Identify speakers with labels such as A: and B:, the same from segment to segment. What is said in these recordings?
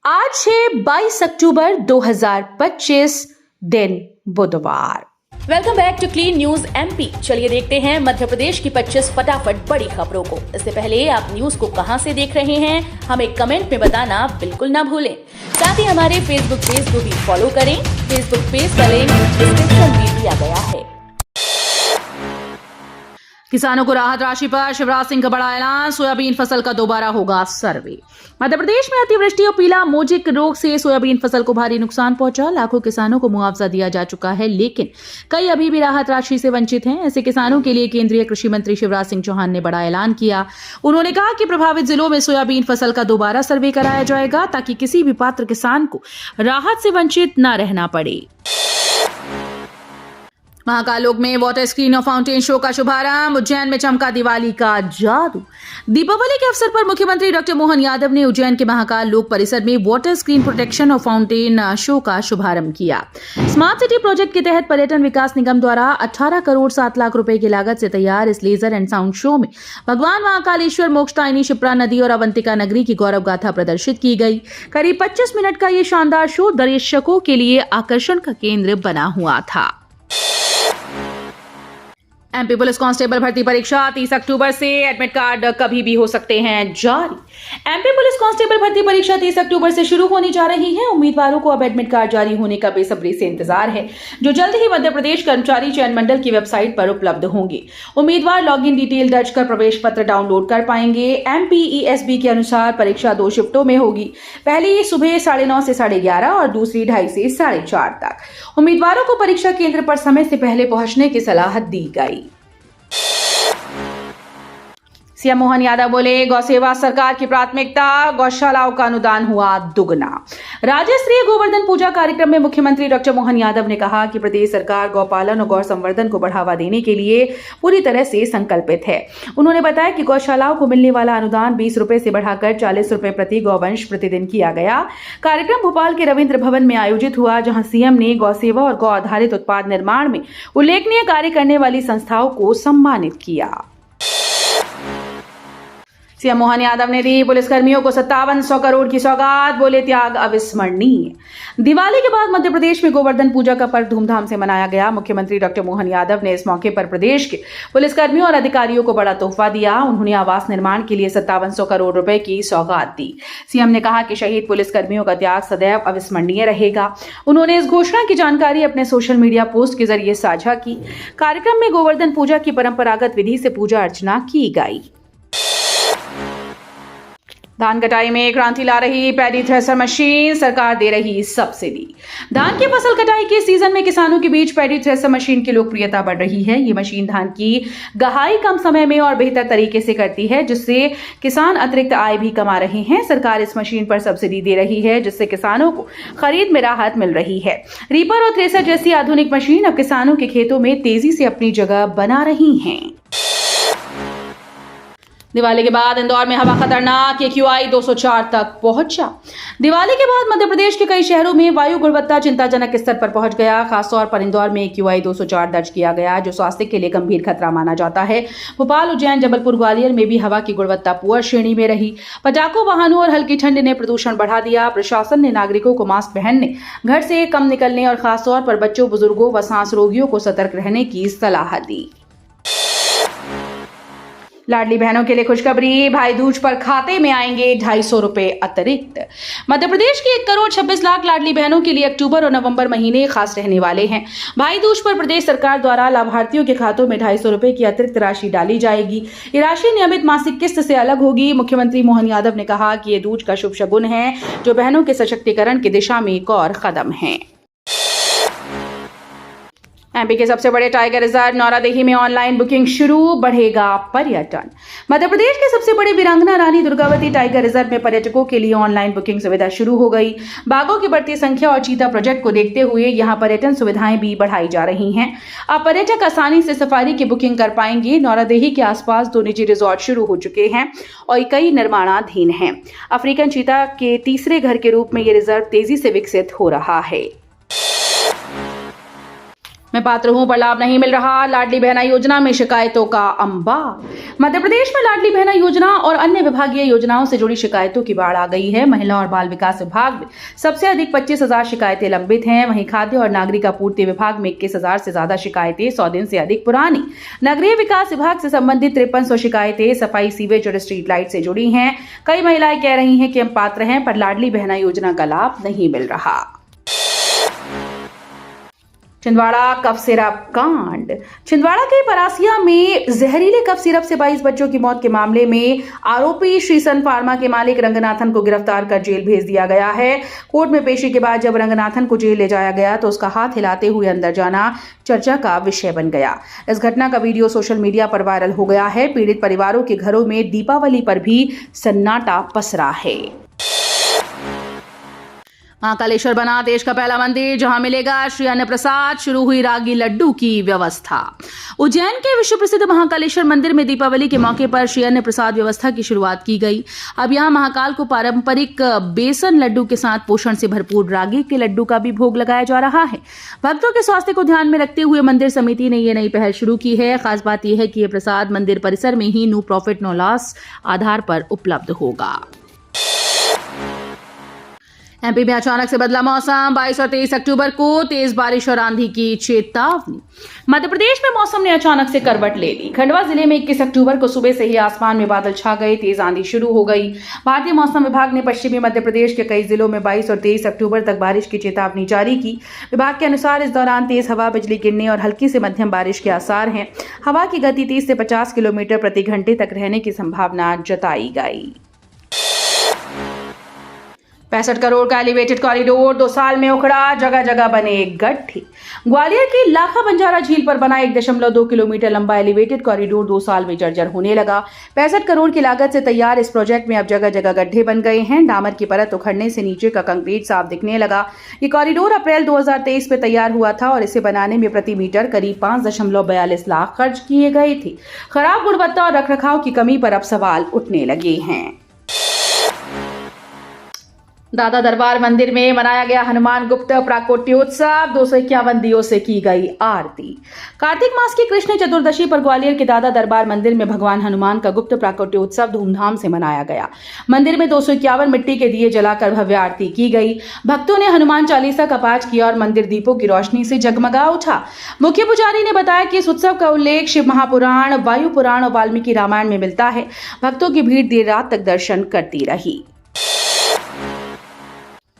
A: आज है 22 अक्टूबर 2025 दिन बुधवार।
B: Welcome back to clean news MP. चलिए देखते हैं मध्य प्रदेश की 25 फटाफट बड़ी खबरों को। इससे पहले आप न्यूज को कहां से देख रहे हैं हमें कमेंट में बताना बिल्कुल ना भूलें। साथ ही हमारे फेसबुक पेज को भी फॉलो करें। फेसबुक पेज का लिंक डिस्क्रिप्शन में दिया गया है।
A: किसानों को राहत राशि पर शिवराज सिंह का बड़ा ऐलान, सोयाबीन फसल का दोबारा होगा सर्वे। मध्य प्रदेश में अतिवृष्टि और पीला मोजिक रोग से सोयाबीन फसल को भारी नुकसान पहुंचा। लाखों किसानों को मुआवजा दिया जा चुका है, लेकिन कई अभी भी राहत राशि से वंचित हैं। ऐसे किसानों के लिए केंद्रीय कृषि मंत्री शिवराज सिंह चौहान ने बड़ा ऐलान किया। उन्होंने कहा कि प्रभावित जिलों में सोयाबीन फसल का दोबारा सर्वे कराया जाएगा ताकि किसी भी पात्र किसान को राहत से वंचित न रहना पड़े। महाकाल लोक में वाटर स्क्रीन और फाउंटेन शो का शुभारंभ। उज्जैन में चमका दिवाली का जादू। दीपावली के अवसर पर मुख्यमंत्री डॉक्टर मोहन यादव ने उज्जैन के महाकाल लोक परिसर में वाटर स्क्रीन प्रोटेक्शन और फाउंटेन शो का शुभारंभ किया। स्मार्ट सिटी प्रोजेक्ट के तहत पर्यटन विकास निगम द्वारा 18 करोड़ 7 लाख रुपए की लागत से तैयार इस लेजर एंड साउंड शो में भगवान महाकालेश्वर, मोक्षदायिनी, शिप्रा नदी और अवंतिका नगरी की गौरव गाथा प्रदर्शित की गई। करीब 25 मिनट का ये शानदार शो दर्शकों के लिए आकर्षण का केंद्र बना हुआ था। एमपी पुलिस कांस्टेबल भर्ती परीक्षा 30 अक्टूबर से, एडमिट कार्ड कभी भी हो सकते हैं जारी। एमपी पुलिस कांस्टेबल भर्ती परीक्षा 30 अक्टूबर से शुरू होने जा रही है। उम्मीदवारों को अब एडमिट कार्ड जारी होने का बेसब्री से इंतजार है, जो जल्द ही मध्य प्रदेश कर्मचारी चयन मंडल की वेबसाइट पर उपलब्ध होंगे। उम्मीदवार लॉगिन डिटेल दर्ज कर प्रवेश पत्र डाउनलोड कर पाएंगे। एमपीईएसबी के अनुसार परीक्षा 2 शिफ्टों में होगी। पहली सुबह 9:30 से 11:30 और दूसरी 2:30 से 4:30 तक। उम्मीदवारों को परीक्षा केंद्र पर समय से पहले पहुंचने की सलाह दी गई। सीएम मोहन यादव बोले, गौसेवा सरकार की प्राथमिकता, गौशालाओं का अनुदान हुआ दुगना। राज्य स्तरीय गोवर्धन पूजा कार्यक्रम में मुख्यमंत्री डॉक्टर मोहन यादव ने कहा कि प्रदेश सरकार गौपालन और गौ संवर्धन को बढ़ावा देने के लिए पूरी तरह से संकल्पित है। उन्होंने बताया कि गौशालाओं को मिलने वाला अनुदान 20 रुपए से बढ़ाकर 40 रुपए प्रति गौवंश प्रतिदिन किया गया। कार्यक्रम भोपाल के रविंद्र भवन में आयोजित हुआ, जहां सीएम ने गौसेवा और गौ आधारित उत्पाद निर्माण में उल्लेखनीय कार्य करने वाली संस्थाओं को सम्मानित किया। सीएम मोहन यादव ने दी पुलिसकर्मियों को 5700 करोड़ की सौगात, बोले त्याग अविस्मरणीय। दिवाली के बाद मध्य प्रदेश में गोवर्धन पूजा का पर्व धूमधाम से मनाया गया। मुख्यमंत्री डॉक्टर मोहन यादव ने इस मौके पर प्रदेश के पुलिसकर्मियों और अधिकारियों को बड़ा तोहफा दिया। उन्होंने आवास निर्माण के लिए 5700 करोड़ रुपए की सौगात दी। सीएम ने कहा कि शहीद पुलिसकर्मियों का त्याग सदैव अविस्मरणीय रहेगा। उन्होंने इस घोषणा की जानकारी अपने सोशल मीडिया पोस्ट के जरिए साझा की। कार्यक्रम में गोवर्धन पूजा की परंपरागत विधि से पूजा अर्चना की गई। धान कटाई में क्रांति ला रही पैडी थ्रेसर मशीन, सरकार दे रही सब्सिडी। धान की फसल कटाई के सीजन में किसानों के बीच पैडी थ्रेसर मशीन की लोकप्रियता बढ़ रही है। ये मशीन धान की गहाई कम समय में और बेहतर तरीके से करती है, जिससे किसान अतिरिक्त आय भी कमा रहे हैं। सरकार इस मशीन पर सब्सिडी दे रही है, जिससे किसानों को खरीद में राहत मिल रही है। रीपर और थ्रेसर जैसी आधुनिक मशीन अब किसानों के खेतों में तेजी से अपनी जगह बना रही हैं। दिवाली के बाद इंदौर में हवा खतरनाक, AQI 204 तक पहुंचा। दिवाली के बाद मध्य प्रदेश के कई शहरों में वायु गुणवत्ता चिंताजनक स्तर पर पहुंच गया। खासतौर पर इंदौर में AQI 204 दर्ज किया गया, जो स्वास्थ्य के लिए गंभीर खतरा माना जाता है। भोपाल, उज्जैन, जबलपुर, ग्वालियर में भी हवा की गुणवत्ता पुअर श्रेणी में रही। पटाखों, वाहनों और हल्की ठंड ने प्रदूषण बढ़ा दिया। प्रशासन ने नागरिकों को मास्क पहनने, घर से कम निकलने और खासतौर पर बच्चों, बुजुर्गों व सांस रोगियों को सतर्क रहने की सलाह दी। लाडली बहनों के लिए खुशखबरी, भाई दूज पर खाते में आएंगे 250 रुपए अतिरिक्त। मध्य प्रदेश की 1 करोड़ 26 लाख लाडली बहनों के लिए अक्टूबर और नवंबर महीने खास रहने वाले हैं। भाई दूज पर प्रदेश सरकार द्वारा लाभार्थियों के खातों में 250 रुपए की अतिरिक्त राशि डाली जाएगी। ये राशि नियमित मासिक किस्त से अलग होगी। मुख्यमंत्री मोहन यादव ने कहा कि ये दूज का शुभ शगुन है, जो बहनों के सशक्तिकरण की दिशा में एक और कदम है। एमपी के सबसे बड़े टाइगर रिजर्व नौरादेही में ऑनलाइन बुकिंग शुरू, बढ़ेगा पर्यटन। मध्य प्रदेश के सबसे बड़े वीरांगना रानी दुर्गावती टाइगर रिजर्व में पर्यटकों के लिए ऑनलाइन बुकिंग सुविधा शुरू हो गई। बाघों की बढ़ती संख्या और चीता प्रोजेक्ट को देखते हुए यहां पर्यटन सुविधाएं भी बढ़ाई जा रही हैं। अब पर्यटक आसानी से सफारी की बुकिंग कर पाएंगे। नौरादेही के आसपास 2 निजी रिजॉर्ट शुरू हो चुके हैं और कई निर्माणाधीन हैं। अफ्रीकन चीता के तीसरे घर के रूप में यह रिजर्व तेजी से विकसित हो रहा है। मैं पात्र हूं पर लाभ नहीं मिल रहा, लाडली बहना योजना में शिकायतों का अंबार। मध्य प्रदेश में लाडली बहना योजना और अन्य विभागीय योजनाओं से जुड़ी शिकायतों की बाढ़ आ गई है। महिला और बाल विकास विभाग में सबसे अधिक 25,000 शिकायतें लंबित हैं। वहीं खाद्य और नागरिक आपूर्ति विभाग में 21,000 से ज्यादा शिकायतें 100 दिन से अधिक पुरानी। नगरीय विकास विभाग से संबंधित 5300 शिकायतें सफाई, सीवेज और स्ट्रीट लाइट से जुड़ी हैं। कई महिलाएं कह रही हैं कि हम पात्र हैं पर लाडली बहना योजना का लाभ नहीं मिल रहा। छिंदवाड़ा कफ सिरप कांड। छिंदवाड़ा के परासिया में जहरीले कफ सिरप से 22 बच्चों की मौत के मामले में आरोपी श्रीसन फार्मा के मालिक रंगनाथन को गिरफ्तार कर जेल भेज दिया गया है। कोर्ट में पेशी के बाद जब रंगनाथन को जेल ले जाया गया तो उसका हाथ हिलाते हुए अंदर जाना चर्चा का विषय बन गया। इस घटना का वीडियो सोशल मीडिया पर वायरल हो गया है। पीड़ित परिवारों के घरों में दीपावली पर भी सन्नाटा पसरा है। महाकालेश्वर बना देश का पहला मंदिर, जहां मिलेगा श्री अन्न प्रसाद। शुरू हुई रागी लड्डू की व्यवस्था। उज्जैन के विश्व प्रसिद्ध महाकालेश्वर मंदिर में दीपावली के मौके पर श्री अन्न प्रसाद व्यवस्था की शुरुआत की गई। अब यहां महाकाल को पारंपरिक बेसन लड्डू के साथ पोषण से भरपूर रागी के लड्डू का भी भोग लगाया जा रहा है। भक्तों के स्वास्थ्य को ध्यान में रखते हुए मंदिर समिति ने ये नई पहल शुरू की है। खास बात यह है कि यह प्रसाद मंदिर परिसर में ही नो प्रॉफिट नो लॉस आधार पर उपलब्ध होगा। एमपी में अचानक से बदला मौसम। 22 और 23 अक्टूबर को तेज बारिश और आंधी की चेतावनी। मध्य प्रदेश में मौसम ने अचानक से करवट ले ली। खंडवा जिले में 21 अक्टूबर को सुबह से ही आसमान में बादल छा गए, तेज आंधी शुरू हो गई। भारतीय मौसम विभाग ने पश्चिमी मध्य प्रदेश के कई जिलों में 22 और 23 अक्टूबर तक बारिश की चेतावनी जारी की। विभाग के अनुसार इस दौरान तेज हवा, बिजली गिरने और हल्की से मध्यम बारिश के आसार हैं। हवा की गति 30 से 50 किलोमीटर प्रति घंटे तक रहने की संभावना जताई गई। 65 करोड़ का एलिवेटेड कॉरिडोर 2 साल में उखड़ा, जगह जगह बने गड्ढे। ग्वालियर की लाखा बंजारा झील पर बना 1.2 किलोमीटर लंबा एलिवेटेड कॉरिडोर 2 साल में जर्जर होने लगा। 65 करोड़ की लागत से तैयार इस प्रोजेक्ट में अब जगह जगह गड्ढे बन गए हैं। डामर की परत उखड़ने से नीचे का कंक्रीट साफ दिखने लगा। ये कॉरिडोर अप्रैल 2023 में तैयार हुआ था और इसे बनाने में प्रति मीटर करीब 5.42 लाख खर्च किए गए थे। खराब गुणवत्ता और रखरखाव की कमी पर अब सवाल उठने लगे हैं। दादा दरबार मंदिर में मनाया गया हनुमान गुप्त प्राकोट्योत्सव। 251 दियों से की गई आरती। कार्तिक मास की कृष्ण चतुर्दशी पर ग्वालियर के दादा दरबार मंदिर में भगवान हनुमान का गुप्त प्राकोट्योत्सव धूमधाम से मनाया गया। मंदिर में 251 मिट्टी के दिए जलाकर भव्य आरती की गई। भक्तों ने हनुमान चालीसा का पाठ किया और मंदिर दीपों की रोशनी से जगमगा उठा। मुख्य पुजारी ने बताया कि इस उत्सव का उल्लेख शिव महापुराण, वायु पुराण और वाल्मीकि रामायण में मिलता है। भक्तों की भीड़ देर रात तक दर्शन करती रही।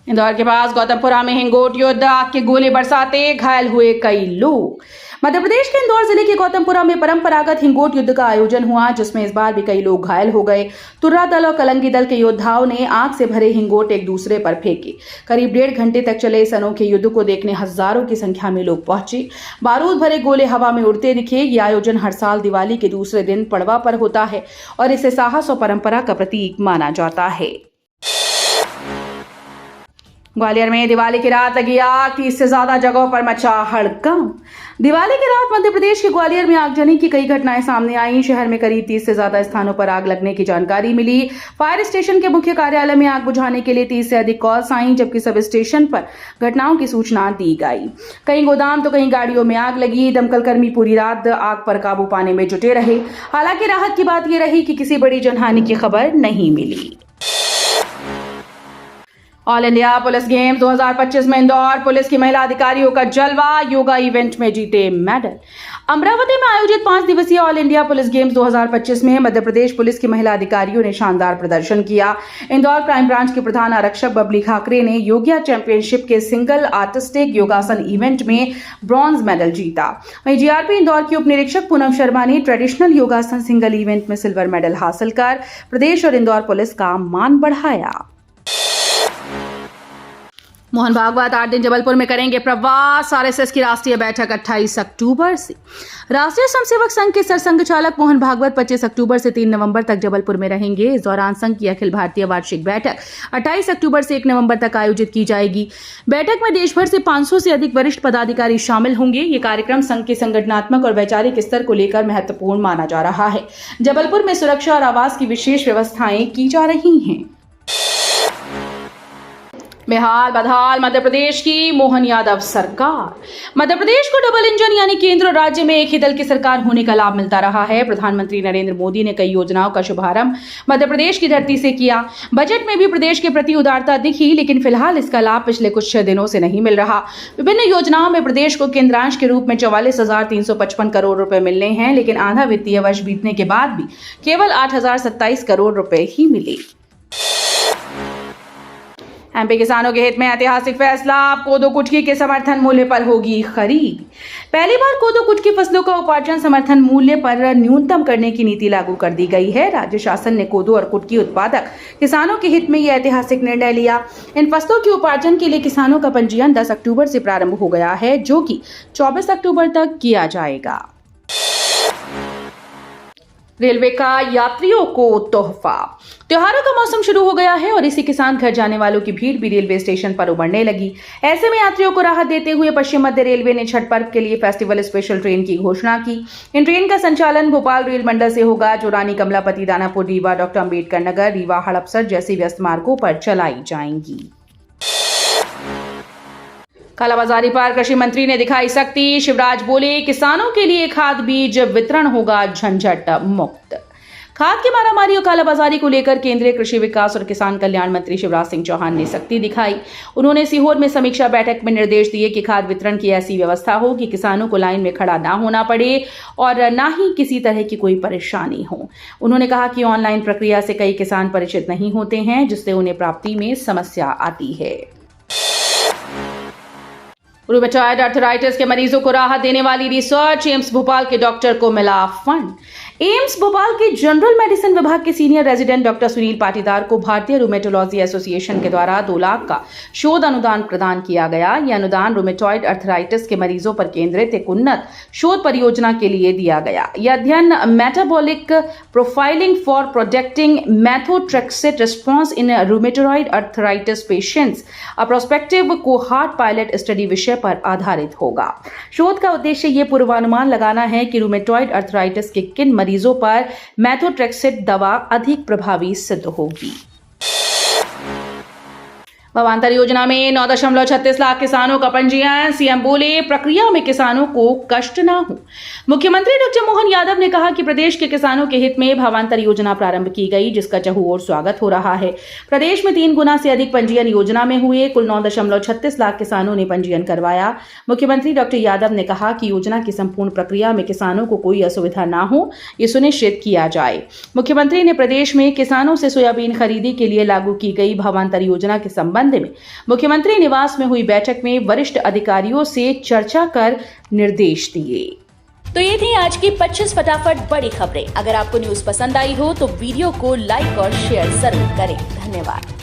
A: इंदौर के पास गौतमपुरा में हिंगोट युद्ध, आग के गोले बरसाते घायल हुए कई लोग। मध्य प्रदेश के इंदौर जिले के गौतमपुरा में परंपरागत हिंगोट युद्ध का आयोजन हुआ, जिसमें इस बार भी कई लोग घायल हो गए। तुर्रा दल और कलंगी दल के योद्धाओं ने आग से भरे हिंगोट एक दूसरे पर फेंके। करीब 1.5 घंटे तक चले इस अनोखे युद्ध को देखने हजारों की संख्या में लोग पहुंचे। बारूद भरे गोले हवा में उड़ते दिखे। ये आयोजन हर साल दिवाली के दूसरे दिन पड़वा पर होता है और इसे साहस और परंपरा का प्रतीक माना जाता है। ग्वालियर में दिवाली की रात लगी आग, 30 से ज्यादा जगहों पर मचा हड़कंप। दिवाली की रात मध्य प्रदेश के ग्वालियर में आगजनी की कई घटनाएं सामने आई। शहर में करीब 30 से ज्यादा स्थानों पर आग लगने की जानकारी मिली। फायर स्टेशन के मुख्य कार्यालय में आग बुझाने के लिए 30 से अधिक कॉल्स आई, जबकि सब स्टेशन पर घटनाओं की सूचना दी गई। कहीं गोदाम तो कहीं गाड़ियों में आग लगी। दमकल कर्मी पूरी रात आग पर काबू पाने में जुटे रहे। हालांकि राहत की बात यह रही कि किसी बड़ी जनहानि की खबर नहीं मिली। ऑल इंडिया पुलिस गेम्स 2025 में इंदौर पुलिस की महिला अधिकारियों का जलवा। योगा इवेंट में जीते मेडल। अमरावती में आयोजित 5 दिवसीय ऑल इंडिया पुलिस गेम्स 2025 में मध्य प्रदेश पुलिस की महिला अधिकारियों ने शानदार प्रदर्शन किया। इंदौर क्राइम ब्रांच के प्रधान आरक्षक बबली खाकरे ने योगिया चैंपियनशिप के सिंगल आर्टिस्टिक योगासन इवेंट में ब्रॉन्ज मेडल जीता। वहीं जीआरपी इंदौर की उप निरीक्षक पूनम शर्मा ने ट्रेडिशनल योगासन सिंगल इवेंट में सिल्वर मेडल हासिल कर प्रदेश और इंदौर पुलिस का मान बढ़ाया। मोहन भागवत 8 दिन जबलपुर में करेंगे प्रवास। आरएसएस की राष्ट्रीय बैठक 28 अक्टूबर से। राष्ट्रीय स्वयंसेवक संघ के सरसंघ चालक मोहन भागवत 25 अक्टूबर से 3 नवंबर तक जबलपुर में रहेंगे। इस दौरान संघ की अखिल भारतीय वार्षिक बैठक 28 अक्टूबर से 1 नवंबर तक आयोजित की जाएगी। बैठक में देश भर से 500 से अधिक वरिष्ठ पदाधिकारी शामिल होंगे। ये कार्यक्रम संघ के संगठनात्मक और वैचारिक स्तर को लेकर महत्वपूर्ण माना जा रहा है। जबलपुर में सुरक्षा और आवास की विशेष व्यवस्थाएं की जा रही हैं। बेहाल बदहाल मध्य प्रदेश की मोहन यादव सरकार। मध्य प्रदेश को डबल इंजन यानी केंद्र और राज्य में एक ही दल की सरकार होने का लाभ मिलता रहा है। प्रधानमंत्री नरेंद्र मोदी ने कई योजनाओं का शुभारंभ मध्य प्रदेश की धरती से किया। बजट में भी प्रदेश के प्रति उदारता दिखी, लेकिन फिलहाल इसका लाभ पिछले कुछ दिनों से नहीं मिल रहा। विभिन्न योजनाओं में प्रदेश को केंद्रांश के रूप में 44,355 करोड़ रुपए मिलने हैं, लेकिन आधा वित्तीय वर्ष बीतने के बाद भी केवल 8,027 करोड़ रुपए ही मिले। एमपी किसानों के हित में ऐतिहासिक फैसला, कोदो कुटकी के समर्थन मूल्य पर होगी खरीद। पहली बार कोदो कुटकी फसलों का उपार्जन समर्थन मूल्य पर न्यूनतम करने की नीति लागू कर दी गई है। राज्य शासन ने कोदो और कुटकी उत्पादक किसानों के हित में यह ऐतिहासिक निर्णय लिया। इन फसलों के उपार्जन के लिए किसानों का पंजीयन 10 अक्टूबर से प्रारंभ हो गया है, जो कि 24 अक्टूबर तक किया जाएगा। रेलवे का यात्रियों को तोहफा। त्योहारों का मौसम शुरू हो गया है और इसी के साथ घर जाने वालों की भीड़ भी रेलवे स्टेशन पर उमड़ने लगी। ऐसे में यात्रियों को राहत देते हुए पश्चिम मध्य रेलवे ने छठ पर्व के लिए फेस्टिवल स्पेशल ट्रेन की घोषणा की। इन ट्रेन का संचालन भोपाल रेल मंडल से होगा, जो रानी कमलापति, दानापुर, रीवा, डॉक्टर अंबेडकर नगर, रीवा, हड़पसर जैसी व्यस्त मार्गों पर चलाई जाएंगी। कालाबाजारी पर कृषि मंत्री ने दिखाई सख्ती। शिवराज बोले, किसानों के लिए खाद बीज वितरण होगा झंझट मुक्त। खाद की मारामारी और कालाबाजारी को लेकर केंद्रीय कृषि विकास और किसान कल्याण मंत्री शिवराज सिंह चौहान ने सख्ती दिखाई। उन्होंने सीहोर में समीक्षा बैठक में निर्देश दिए कि खाद वितरण की ऐसी व्यवस्था हो कि किसानों को लाइन में खड़ा ना होना पड़े और ना ही किसी तरह की कोई परेशानी हो। उन्होंने कहा कि ऑनलाइन प्रक्रिया से कई किसान परिचित नहीं होते हैं, जिससे उन्हें प्राप्ति में समस्या आती है। रूमेटॉइड अर्थराइटिस के मरीजों को राहत देने वाली रिसर्च, एम्स भोपाल के डॉक्टर को मिला फंड। एम्स भोपाल के जनरल मेडिसिन विभाग के senior resident doctor Sunil Patidar को भारतीय रूमेटोलॉजी एसोसिएशन के द्वारा 2 लाख का शोध अनुदान प्रदान किया गया। यह अनुदान रूमेटॉइड अर्थराइटिस के मरीजों पर केंद्रित एक उन्नत शोध परियोजना के लिए दिया गया। यह अध्ययन metabolic profiling for protecting methotrexate response in rheumatoid arthritis patients, a prospective cohort pilot study विषय पर आधारित होगा। शोध का उद्देश्य ये पूर्वानुमान लगाना है कि रूमेटॉइड अर्थराइटिस के किन मरीजों पर मेथोट्रेक्सेट दवा अधिक प्रभावी सिद्ध होगी। भावांतर योजना में 9.36 लाख किसानों का पंजीयन। सीएम बोले, प्रक्रिया में किसानों को कष्ट ना हो। मुख्यमंत्री डॉक्टर मोहन यादव ने कहा कि प्रदेश के किसानों के हित में भावांतर योजना प्रारंभ की गई, जिसका चहुओर स्वागत हो रहा है। प्रदेश में 3 गुना से अधिक पंजीयन योजना में हुए। कुल 9.36 लाख किसानों ने पंजीयन करवाया। मुख्यमंत्री डॉक्टर यादव ने कहा कि योजना की संपूर्ण प्रक्रिया में किसानों को कोई असुविधा ना हो, ये सुनिश्चित किया जाए। मुख्यमंत्री ने प्रदेश में किसानों से सोयाबीन खरीदी के लिए लागू की गई भावांतर योजना के संबंध में मुख्यमंत्री निवास में हुई बैठक में वरिष्ठ अधिकारियों से चर्चा कर निर्देश दिए।
B: तो ये थी आज की 25 फटाफट बड़ी खबरें। अगर आपको न्यूज पसंद आई हो तो वीडियो को लाइक और शेयर जरूर करें। धन्यवाद।